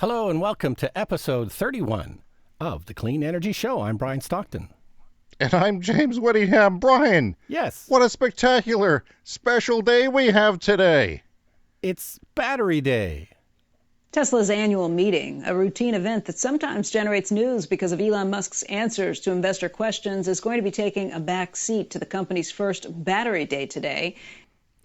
Hello and welcome to episode 31 of the Clean Energy Show. I'm Brian Stockton. And I'm James Whittingham. Brian, Yes, what a spectacular special day we have today. it's Battery Day. Tesla's annual meeting, a routine event that sometimes generates news because of Elon Musk's answers to investor questions, is going to be taking a back seat to the company's first Battery Day today.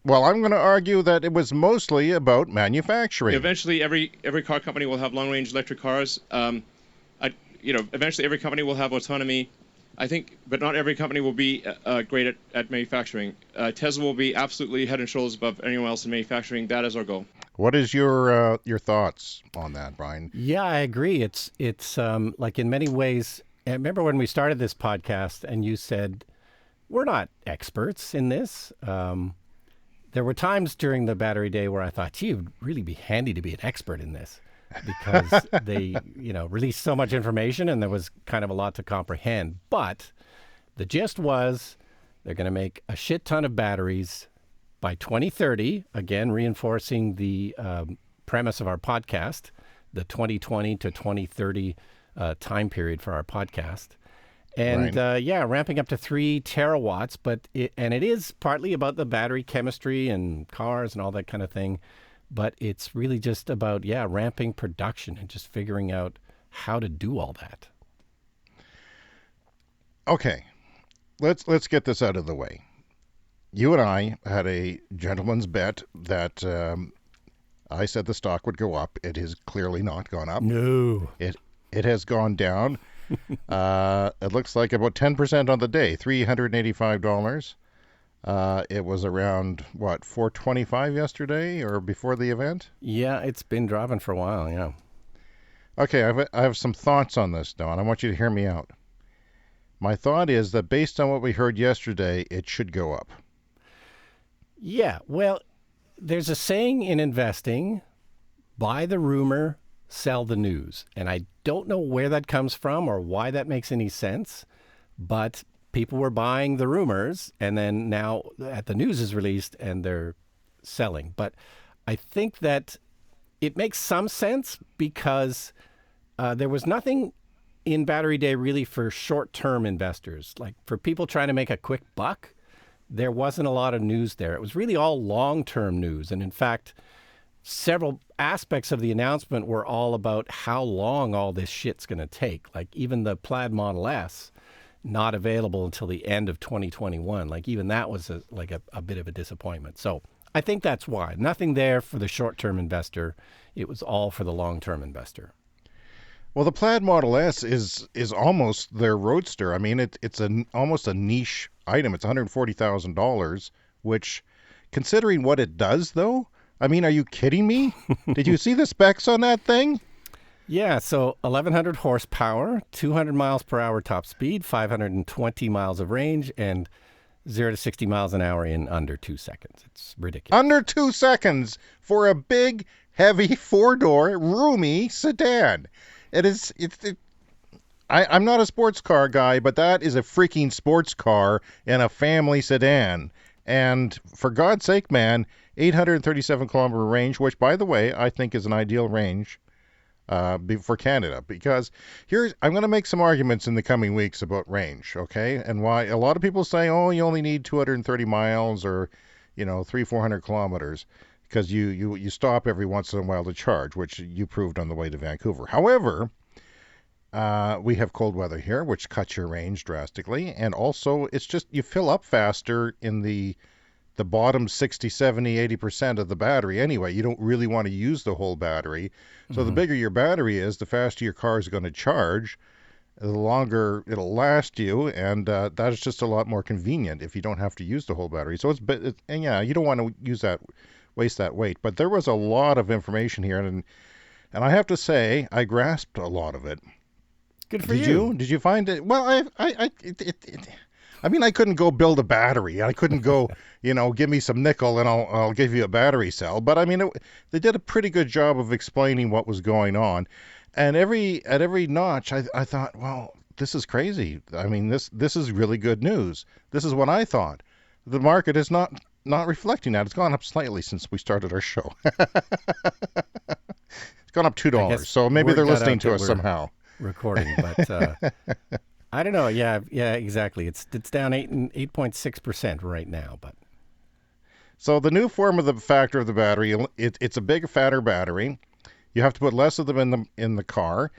Well, I'm going to argue that it was mostly about manufacturing. Eventually, every car company will have long-range electric cars. Eventually every company will have autonomy. I think, but not every company will be great at manufacturing. Tesla will be absolutely head and shoulders above anyone else in manufacturing. That is our goal. What is your thoughts on that, Brian? Yeah, I agree. It's like in many ways. I remember when we started this podcast, and you said we're not experts in this. There were times during the Battery Day where I thought, gee, it would really be handy to be an expert in this because they, released so much information and there was kind of a lot to comprehend. But the gist was they're going to make a shit ton of batteries by 2030, again, reinforcing the premise of our podcast, the 2020 to 2030 time period for our podcast. And Right. ramping up to 3 terawatts, but it is partly about the battery chemistry and cars and all that kind of thing. But it's really just about, ramping production and just figuring out how to do all that. Okay, let's get this out of the way. You and I had a gentleman's bet that I said the stock would go up. It has clearly not gone up. No. It has gone down. It looks like about 10% on the day, $385. It was around, $425 yesterday or before the event? Yeah, it's been dropping for a while, yeah. Okay, I have some thoughts on this, Don. I want you to hear me out. My thought is that based on what we heard yesterday, it should go up. Yeah, well, there's a saying in investing, buy the rumor, sell the news. And I don't know where that comes from or why that makes any sense, but people were buying the rumors and then now the news is released and they're selling. But I think that it makes some sense because there was nothing in Battery Day really for short-term investors. Like for people trying to make a quick buck, there wasn't a lot of news there. It was really all long-term news. And in fact, several aspects of the announcement were all about how long all this shit's going to take. Like even the Plaid Model S, not available until the end of 2021. Like even that was a bit of a disappointment. So I think that's why. Nothing there for the short-term investor. It was all for the long-term investor. Well, the Plaid Model S is almost their roadster. I mean, it's almost a niche item. It's $140,000, which, considering what it does, though, I mean, are you kidding me? Did you see the specs on that thing? Yeah, so 1,100 horsepower, 200 miles per hour top speed, 520 miles of range, and 0 to 60 miles an hour in under 2 seconds. It's ridiculous. Under 2 seconds for a big, heavy, four-door, roomy sedan. I'm not a sports car guy, but that is a freaking sports car in a family sedan. And for God's sake, man, 837 kilometer range, which, by the way, I think is an ideal range for Canada. Because I'm going to make some arguments in the coming weeks about range, okay? And why a lot of people say, oh, you only need 230 miles or, 400 kilometers. Because you stop every once in a while to charge, which you proved on the way to Vancouver. However, we have cold weather here, which cuts your range drastically. And also, it's just you fill up faster in the bottom 60, 70, 80% of the battery anyway. You don't really want to use the whole battery. So the bigger your battery is, the faster your car is going to charge, the longer it'll last you. And that is just a lot more convenient if you don't have to use the whole battery. So you don't want to waste that weight. But there was a lot of information here. And I have to say, I grasped a lot of it. Good for you. Did you? Did you find it? Well, I mean, I couldn't go build a battery. I couldn't go, give me some nickel and I'll give you a battery cell. But I mean, they did a pretty good job of explaining what was going on. And at every notch, I thought, well, this is crazy. I mean, this is really good news. This is what I thought. The market is not reflecting that. It's gone up slightly since we started our show. It's gone up I $2. guess So maybe word they're got listening out to that us we're somehow. recording, but I don't know. Yeah, exactly. It's down 8.6% right now, but So the new form of the factor of the battery, it's a big, fatter battery. You have to put less of them in the car,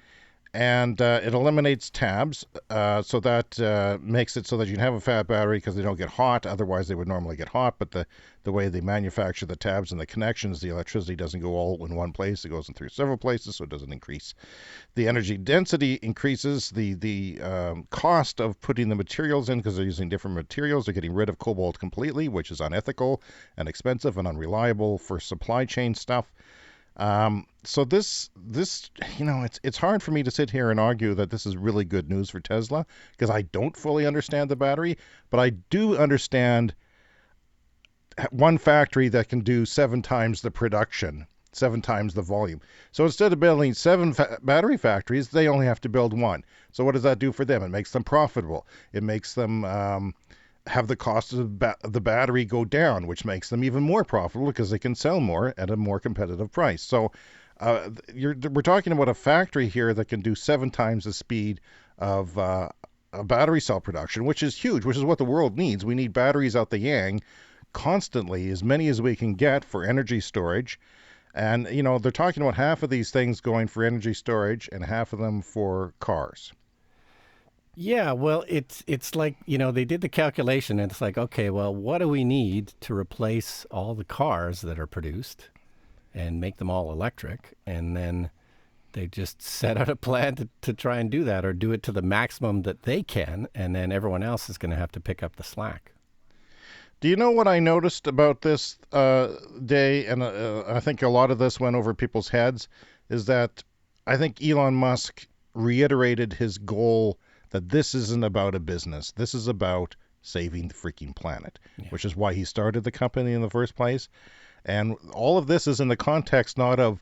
and it eliminates tabs, so that makes it so that you can have a fat battery because they don't get hot. Otherwise, they would normally get hot. But the way they manufacture the tabs and the connections, the electricity doesn't go all in one place. It goes in through several places, so it doesn't increase. The energy density increases. The cost of putting the materials in, because they're using different materials. They're getting rid of cobalt completely, which is unethical and expensive and unreliable for supply chain stuff. So this, it's hard for me to sit here and argue that this is really good news for Tesla, because I don't fully understand the battery, but I do understand one factory that can do 7 times the production, 7 times the volume. So instead of building 7 battery factories, they only have to build 1. So what does that do for them? It makes them profitable. It makes them have the cost of the battery go down, which makes them even more profitable because they can sell more at a more competitive price. So we're talking about a factory here that can do 7 times the speed of a battery cell production, which is huge, which is what the world needs. We need batteries out the yang constantly, as many as we can get for energy storage. And, they're talking about half of these things going for energy storage and half of them for cars. yeah, well, it's like, they did the calculation and it's like, okay, well, what do we need to replace all the cars that are produced and make them all electric? And then they just set out a plan to try and do that, or do it to the maximum that they can, and then everyone else is going to have to pick up the slack. Do you know what I noticed about this day, and I think a lot of this went over people's heads, is that I think Elon Musk reiterated his goal that this isn't about a business. This is about saving the freaking planet, which is why he started the company in the first place. And all of this is in the context not of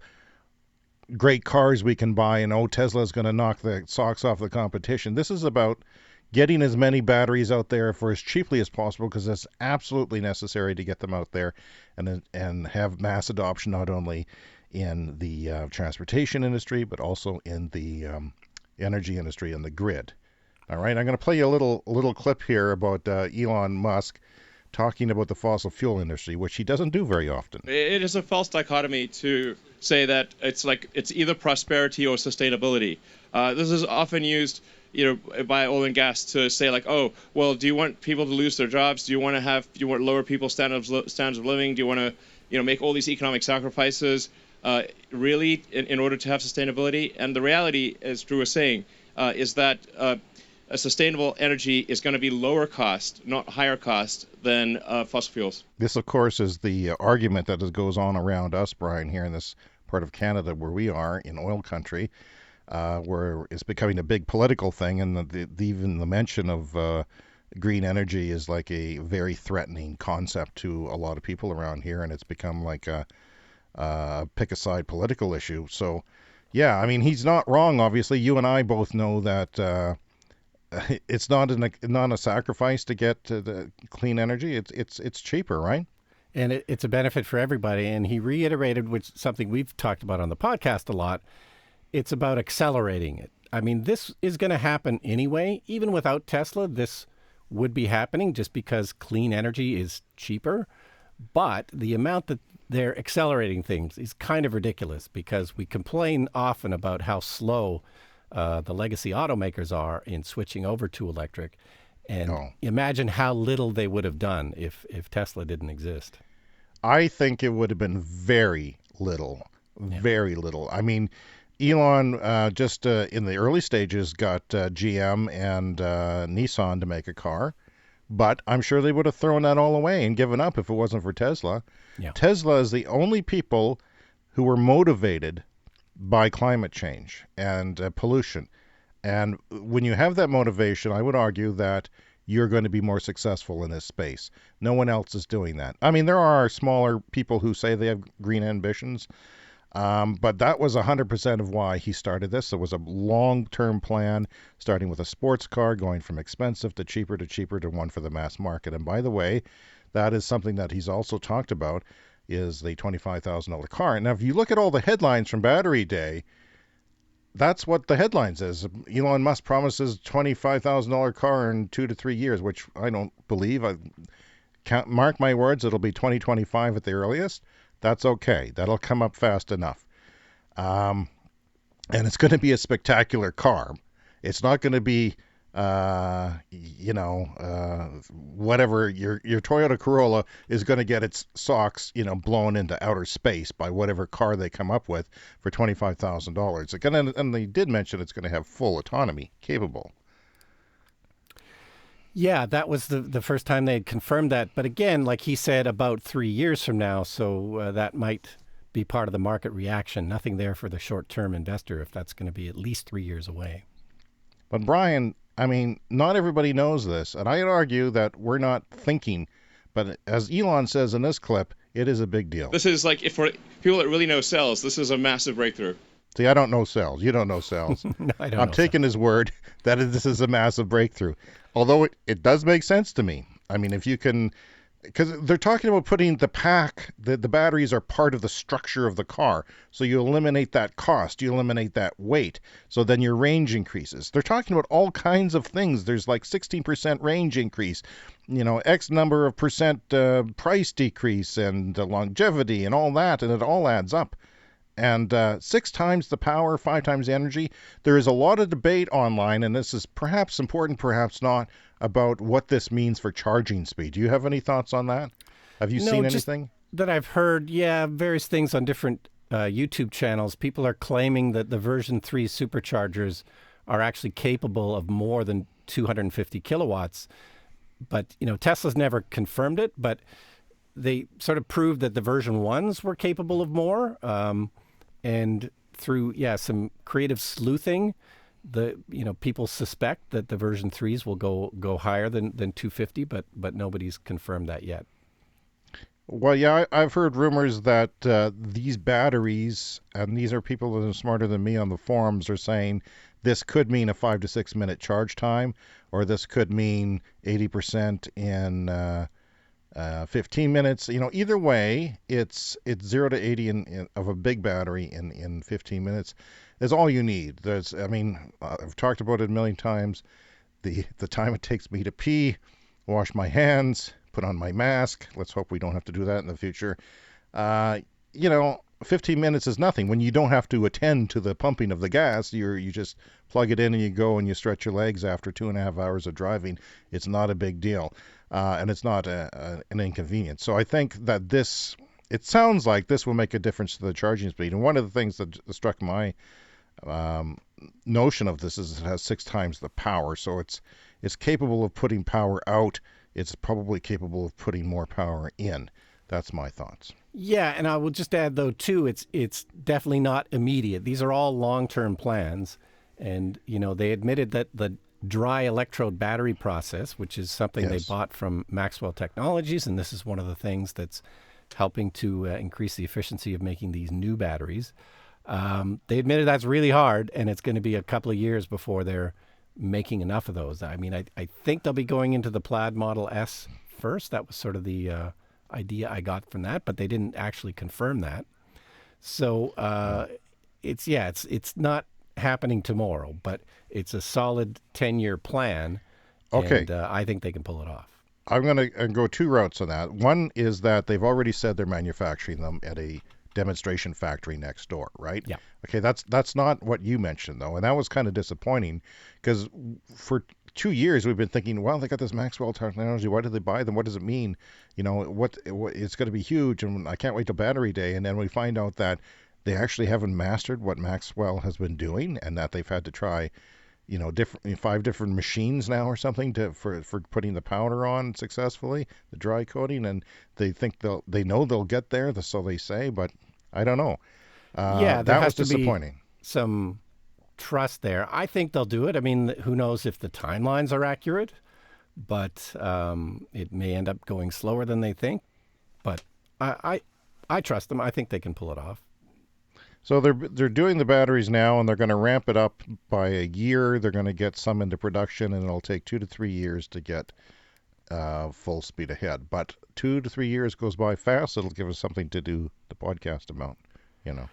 great cars we can buy and, Tesla's going to knock the socks off the competition. This is about getting as many batteries out there for as cheaply as possible, because it's absolutely necessary to get them out there and have mass adoption, not only in the transportation industry, but also in the energy industry and the grid. All right, I'm going to play you a little clip here about Elon Musk talking about the fossil fuel industry, which he doesn't do very often. It is a false dichotomy to say that it's either prosperity or sustainability. This is often used, by oil and gas to say oh, well, do you want people to lose their jobs? Do you want to lower people's standards of living? Do you want to, make all these economic sacrifices, really, in order to have sustainability? And the reality, as Drew was saying, is that a sustainable energy is going to be lower cost, not higher cost, than fossil fuels. This, of course, is the argument that goes on around us, Brian, here in this part of Canada where we are in oil country, where it's becoming a big political thing, and even the mention of green energy is like a very threatening concept to a lot of people around here, and it's become like a pick-a-side political issue. So, yeah, I mean, he's not wrong, obviously. You and I both know that it's not a sacrifice to get the clean energy. It's cheaper, right? And it's a benefit for everybody. And he reiterated, which something we've talked about on the podcast a lot, it's about accelerating it. I mean, this is going to happen anyway. Even without Tesla, this would be happening just because clean energy is cheaper. But the amount that they're accelerating things is kind of ridiculous, because we complain often about how slow the legacy automakers are in switching over to electric. And imagine how little they would have done if Tesla didn't exist. I think it would have been very little, very little. I mean, Elon just in the early stages got GM and Nissan to make a car, but I'm sure they would have thrown that all away and given up if it wasn't for Tesla. Yeah. Tesla is the only people who were motivated by climate change and pollution. And when you have that motivation, I would argue that you're going to be more successful in this space. No one else is doing that. I mean, there are smaller people who say they have green ambitions, but that was 100% of why he started this. It was a long-term plan, starting with a sports car, going from expensive to cheaper to one for the mass market. And by the way, that is something that he's also talked about, is the $25,000 car. Now, if you look at all the headlines from Battery Day, that's what the headline says. Elon Musk promises $25,000 car in 2 to 3 years, which I don't believe. I can't mark my words. It'll be 2025 at the earliest. That's okay. That'll come up fast enough. And it's going to be a spectacular car. It's not going to be, whatever your Toyota Corolla is going to get its socks, blown into outer space by whatever car they come up with for $25,000. And they did mention it's going to have full autonomy capable. Yeah, that was the first time they had confirmed that. But again, like he said, about 3 years from now. So that might be part of the market reaction. Nothing there for the short-term investor if that's going to be at least 3 years away. But Brian, I mean, not everybody knows this. And I'd argue that we're not thinking. But as Elon says in this clip, it is a big deal. This is like, if for people that really know cells, this is a massive breakthrough. See, I don't know cells. You don't know cells. No, I don't I'm know taking his word that this is a massive breakthrough. Although it does make sense to me. I mean, if you can, because they're talking about putting the pack, the batteries are part of the structure of the car. So you eliminate that cost, you eliminate that weight. So then your range increases. They're talking about all kinds of things. There's like 16% range increase, X number of percent price decrease and longevity and all that. And it all adds up. And 6 times the power, 5 times the energy. There is a lot of debate online, and this is perhaps important, perhaps not, about what this means for charging speed. Do you have any thoughts on that? Have you seen anything? That I've heard, various things on different YouTube channels. People are claiming that the version 3 superchargers are actually capable of more than 250 kilowatts. But, Tesla's never confirmed it, but they sort of proved that the version 1s were capable of more. And through, some creative sleuthing, people suspect that the version 3s will go higher than 250, but nobody's confirmed that yet. Well, yeah, I've heard rumors that these batteries, and these are people that are smarter than me on the forums, are saying this could mean a 5 to 6 minute charge time, or this could mean 80% in 15 minutes. Either way, it's 0 to 80 of a big battery in 15 minutes. Is all you need. I've talked about it a million times. The time it takes me to pee, wash my hands, put on my mask. Let's hope we don't have to do that in the future. 15 minutes is nothing when you don't have to attend to the pumping of the gas. You just plug it in and you go and you stretch your legs after 2.5 hours of driving. It's not a big deal. And it's not an inconvenience. So I think that it sounds like this will make a difference to the charging speed. And one of the things that struck my notion of this is it has 6 times the power. So it's capable of putting power out. It's probably capable of putting more power in. That's my thoughts. Yeah, and I will just add, though, too, it's definitely not immediate. These are all long-term plans. And, they admitted that the dry electrode battery process, which is something they bought from Maxwell Technologies, and this is one of the things that's helping to increase the efficiency of making these new batteries. They admitted that's really hard, and it's going to be a couple of years before they're making enough of those. I mean, I think they'll be going into the Plaid Model S first. That was sort of the idea I got from that, but they didn't actually confirm that. So it's not happening tomorrow, but it's a solid 10-year plan. Okay. And I think they can pull it off. I'm going to go 2 routes on that. One is that they've already said they're manufacturing them at a demonstration factory next door, right? Yeah. Okay, that's not what you mentioned, though, and that was kind of disappointing because for 2 years we've been thinking, well, they got this Maxwell technology. Why did they buy them? What does it mean? What it's going to be huge, and I can't wait till Battery Day. And then we find out that they actually haven't mastered what Maxwell has been doing, and that they've had to try, 5 different machines now or something for putting the powder on successfully, the dry coating, and they think they know they'll get there, so they say, but I don't know. There that has was to be disappointing. some trust there. I think they'll do it. I mean, who knows if the timelines are accurate, but it may end up going slower than they think. But I trust them. I think they can pull it off. So they're doing the batteries now, and they're going to ramp it up by a year. They're going to get some into production, and it'll take 2 to 3 years to get full speed ahead. But 2 to 3 years goes by fast. It'll give us something to do the podcast about, you know.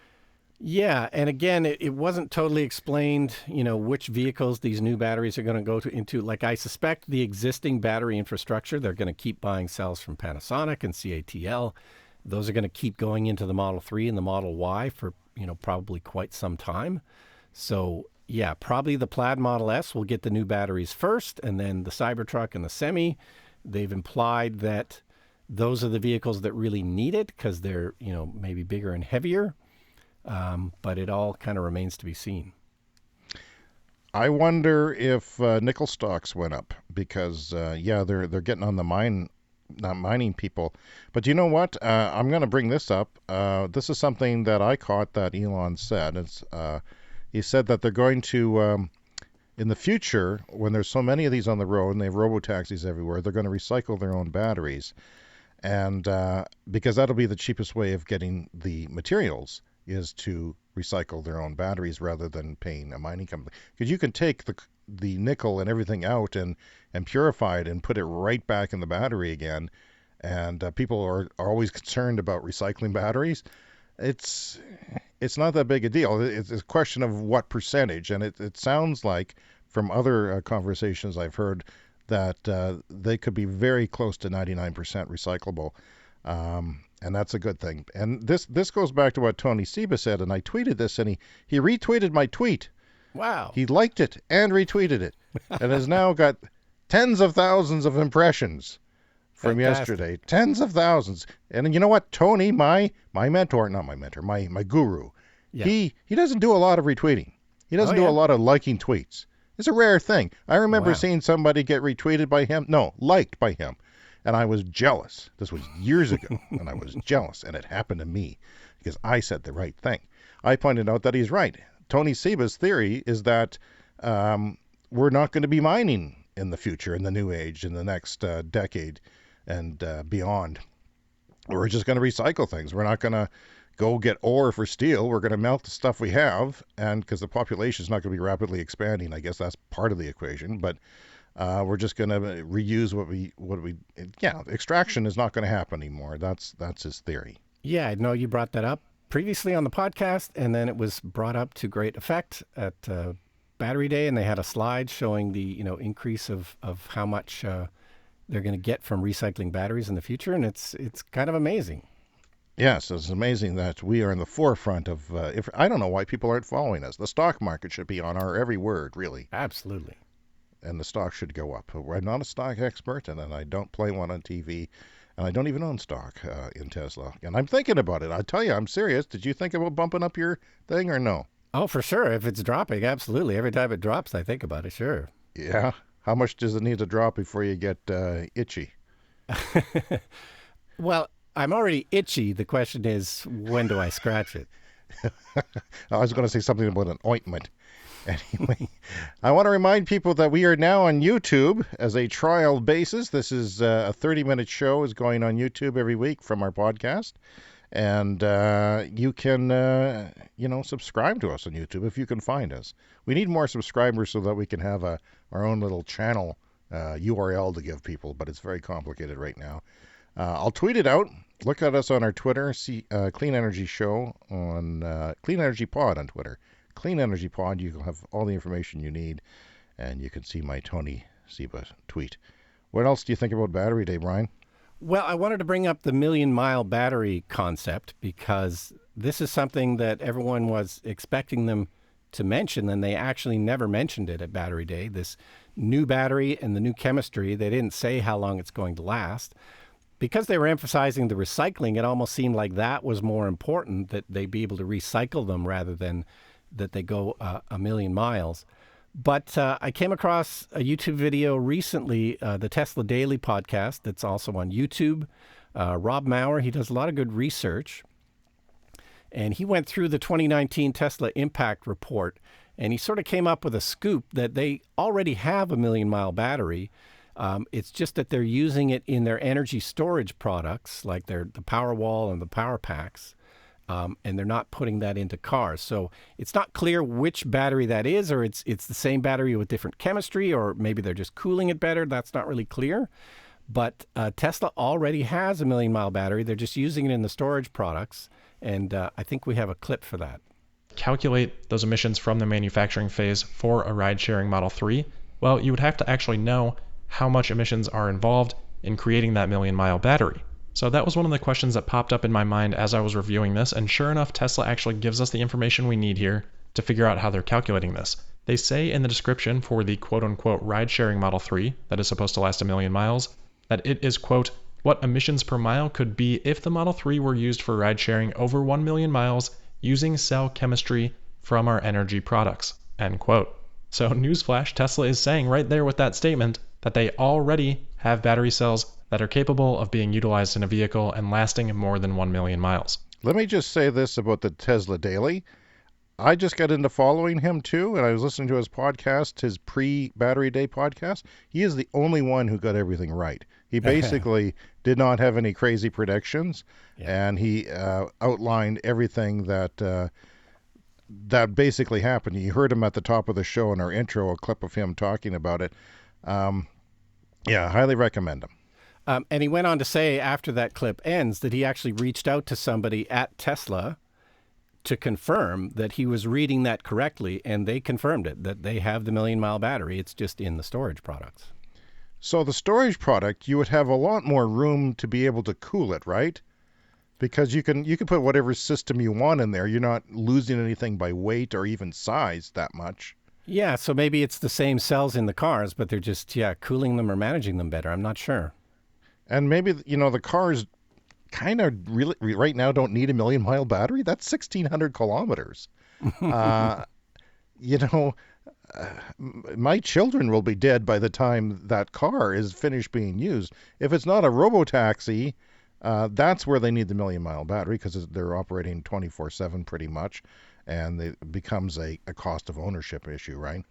Yeah, and again, it wasn't totally explained, which vehicles these new batteries are going to go into. Like, I suspect the existing battery infrastructure, they're going to keep buying cells from Panasonic and CATL. Those are going to keep going into the Model 3 and the Model Y for, probably quite some time. So, yeah, probably the Plaid Model S will get the new batteries first, and then the Cybertruck and the Semi. They've implied that those are the vehicles that really need it because they're, maybe bigger and heavier. But it all kind of remains to be seen. I wonder if nickel stocks went up because, they're getting on the mining people. But you know what? I'm going to bring this up. This is something that I caught that Elon said. He said that they're going to, in the future, when there's so many of these on the road and they have robo-taxis everywhere, they're going to recycle their own batteries. And because that'll be the cheapest way of getting the materials is to recycle their own batteries rather than paying a mining company. Because you can take the nickel and everything out and purify it and put it right back in the battery again. And people are always concerned about recycling batteries. It's not that big a deal. It's a question of what percentage. And it sounds like from other conversations I've heard that they could be very close to 99% recyclable. And that's a good thing. And this goes back to what Tony Seba said, and I tweeted this, and he retweeted my tweet. Wow. He liked it and retweeted it, and has now got tens of thousands of impressions from yesterday. Tens of thousands. And you know what? Tony, my mentor, not my mentor, my guru, yeah. He doesn't do a lot of retweeting. He doesn't do a lot of liking tweets. It's a rare thing. I remember seeing somebody get retweeted by him. No, liked by him. And I was jealous. This was years ago, and I was jealous, and it happened to me because I said the right thing. I pointed out that he's right. Tony Seba's theory is that we're not going to be mining in the future, in the new age, in the next decade and beyond. We're just going to recycle things. We're not going to go get ore for steel. We're going to melt the stuff we have, and because the population is not going to be rapidly expanding, I guess that's part of the equation, but we're just going to reuse extraction is not going to happen anymore. That's his theory. Yeah, I know you brought that up previously on the podcast, and then it was brought up to great effect at Battery Day, and they had a slide showing the increase of how much they're going to get from recycling batteries in the future, and it's kind of amazing. Yes, it's amazing that we are in the forefront of, I don't know why people aren't following us. The stock market should be on our every word, really. Absolutely. And the stock should go up. I'm not a stock expert, and I don't play one on TV, and I don't even own stock in Tesla. And I'm thinking about it. I tell you, I'm serious. Did you think about bumping up your thing or no? Oh, for sure. If it's dropping, absolutely. Every time it drops, I think about it, sure. Yeah? How much does it need to drop before you get itchy? Well, I'm already itchy. The question is, when do I scratch it? I was going to say something about an ointment. Anyway, I want to remind people that we are now on YouTube as a trial basis. This is a 30-minute show is going on YouTube every week from our podcast. And you can, subscribe to us on YouTube if you can find us. We need more subscribers so that we can have our own little channel URL to give people, but it's very complicated right now. I'll tweet it out. Look at us on our Twitter, Clean Energy Show on Clean Energy Pod on Twitter. Clean Energy Pod, you can have all the information you need, and you can see my Tony Seba tweet. What else do you think about Battery Day, Brian? Well, I wanted to bring up the million-mile battery concept because this is something that everyone was expecting them to mention, and they actually never mentioned it at Battery Day. This new battery and the new chemistry, they didn't say how long it's going to last. Because they were emphasizing the recycling, it almost seemed like that was more important, that they be able to recycle them rather than that they go a million miles. But I came across a YouTube video recently, the Tesla Daily podcast that's also on YouTube. Rob Maurer, he does a lot of good research. And he went through the 2019 Tesla Impact Report, and he sort of came up with a scoop that they already have a million-mile battery. It's just that they're using it in their energy storage products, like the Powerwall and the Power Packs. And they're not putting that into cars. So it's not clear which battery that is, or it's the same battery with different chemistry, or maybe they're just cooling it better. That's not really clear. But Tesla already has a million mile battery. They're just using it in the storage products. And I think we have a clip for that. Calculate those emissions from the manufacturing phase for a ride-sharing Model 3, well, you would have to actually know how much emissions are involved in creating that million-mile battery. So that was one of the questions that popped up in my mind as I was reviewing this, and sure enough, Tesla actually gives us the information we need here to figure out how they're calculating this. They say in the description for the quote-unquote ride-sharing Model 3 that is supposed to last a million miles, that it is, quote, what emissions per mile could be if the Model 3 were used for ride-sharing over 1 million miles using cell chemistry from our energy products, end quote. So newsflash, Tesla is saying right there with that statement that they already have battery cells that are capable of being utilized in a vehicle and lasting more than 1 million miles. Let me just say this about the Tesla Daily. I just got into following him too, and I was listening to his podcast, his pre-Battery Day podcast. He is the only one who got everything right. He basically did not have any crazy predictions, and he outlined everything that basically happened. You heard him at the top of the show in our intro, a clip of him talking about it. Highly recommend him. And he went on to say after that clip ends that he actually reached out to somebody at Tesla to confirm that he was reading that correctly, and they confirmed it, that they have the million mile battery. It's just in the storage products. So the storage product, you would have a lot more room to be able to cool it, right? Because you can put whatever system you want in there. You're not losing anything by weight or even size that much. Yeah, so maybe it's the same cells in the cars, but they're just, cooling them or managing them better. I'm not sure. And maybe, the cars kind of really right now don't need a million mile battery. That's 1,600 kilometers. My children will be dead by the time that car is finished being used. If it's not a robotaxi, that's where they need the million mile battery, because they're operating 24/7 pretty much, and it becomes a cost of ownership issue, right?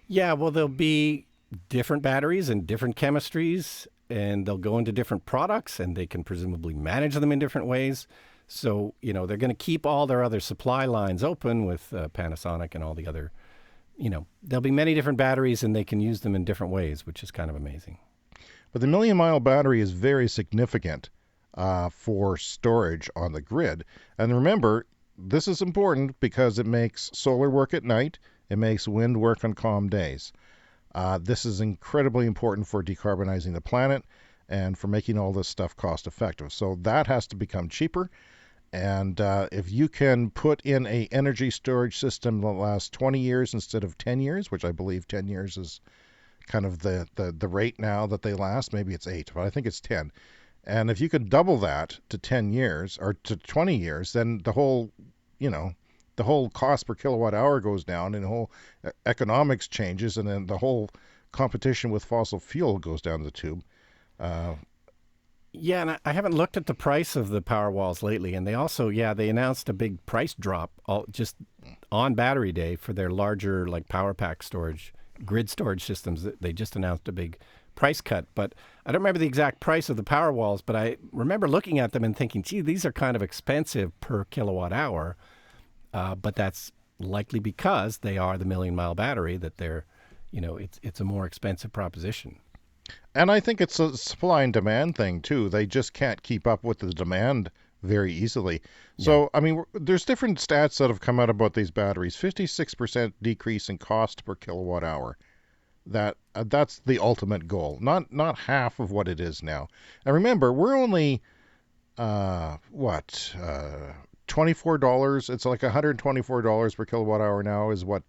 Yeah, well, there'll be different batteries and different chemistries, and they'll go into different products, and they can presumably manage them in different ways. So, they're going to keep all their other supply lines open with Panasonic and all the other, there'll be many different batteries, and they can use them in different ways, which is kind of amazing. But the million mile battery is very significant for storage on the grid. And remember, this is important because it makes solar work at night. It makes wind work on calm days. This is incredibly important for decarbonizing the planet and for making all this stuff cost effective. So that has to become cheaper. And if you can put in a energy storage system that lasts 20 years instead of 10 years, which I believe 10 years is kind of the rate now that they last, maybe it's 8, but I think it's 10. And if you could double that to 10 years or to 20 years, then the whole cost per kilowatt hour goes down, and the whole economics changes, and then the whole competition with fossil fuel goes down the tube. Yeah, and I haven't looked at the price of the Powerwalls lately, and they also, they announced a big price drop just on Battery Day for their larger, like, power pack storage, grid storage systems. They just announced a big price cut, but I don't remember the exact price of the Powerwalls, but I remember looking at them and thinking, gee, these are kind of expensive per kilowatt hour, but that's likely because they are the million mile battery, that they're, it's a more expensive proposition. And I think it's a supply and demand thing, too. They just can't keep up with the demand very easily. So, there's different stats that have come out about these batteries. 56% decrease in cost per kilowatt hour. That's the ultimate goal, not half of what it is now. And remember, we're only, $24? It's like $124 per kilowatt hour now is what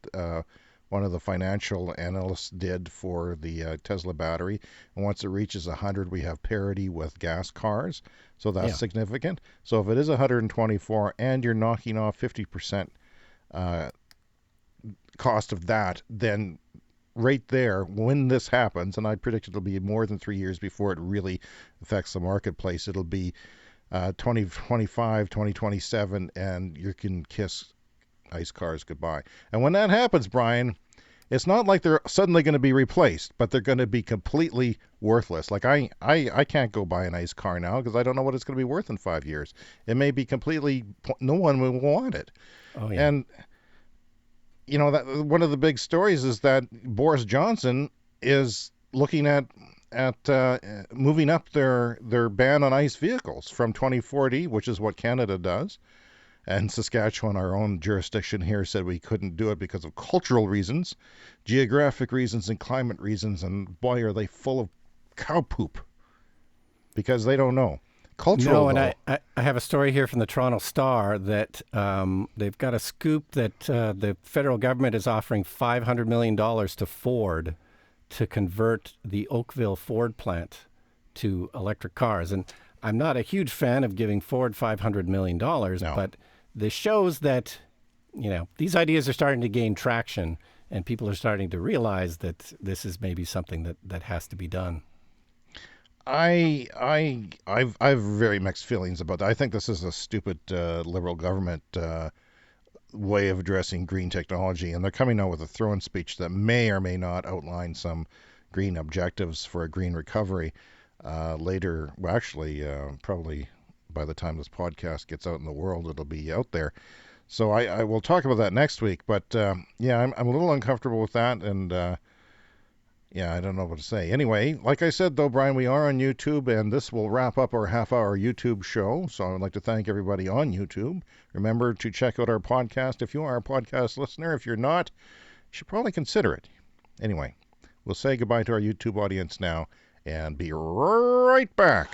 one of the financial analysts did for the Tesla battery. And once it reaches 100, we have parity with gas cars. So that's significant. So if it is 124 and you're knocking off 50% cost of that, then right there, when this happens, and I predict it'll be more than 3 years before it really affects the marketplace, it'll be 2025, 2027, and you can kiss ICE cars goodbye. And when that happens, Brian, it's not like they're suddenly going to be replaced, but they're going to be completely worthless. Like I can't go buy an ICE car now because I don't know what it's going to be worth in 5 years. It may be completely, no one will want it. Oh, yeah. And that one of the big stories is that Boris Johnson is looking at moving up their ban on ICE vehicles from 2040, which is what Canada does. And Saskatchewan, our own jurisdiction here, said we couldn't do it because of cultural reasons, geographic reasons, and climate reasons. And boy, are they full of cow poop because they don't know. Cultural, no, and I have a story here from the Toronto Star that they've got a scoop that the federal government is offering $500 million to Ford to convert the Oakville Ford plant to electric cars. And I'm not a huge fan of giving Ford $500 million, but this shows that, these ideas are starting to gain traction and people are starting to realize that this is maybe something that has to be done. I've very mixed feelings about that. I think this is a stupid Liberal government way of addressing green technology, and they're coming out with a throw-in speech that may or may not outline some green objectives for a green recovery later. Well, actually, probably by the time this podcast gets out in the world, it'll be out there. So I will talk about that next week. But I'm a little uncomfortable with that, and I don't know what to say. Anyway, like I said, though, Brian, we are on YouTube, and this will wrap up our half-hour YouTube show. So I would like to thank everybody on YouTube. Remember to check out our podcast if you are a podcast listener. If you're not, you should probably consider it. Anyway, we'll say goodbye to our YouTube audience now and be right back.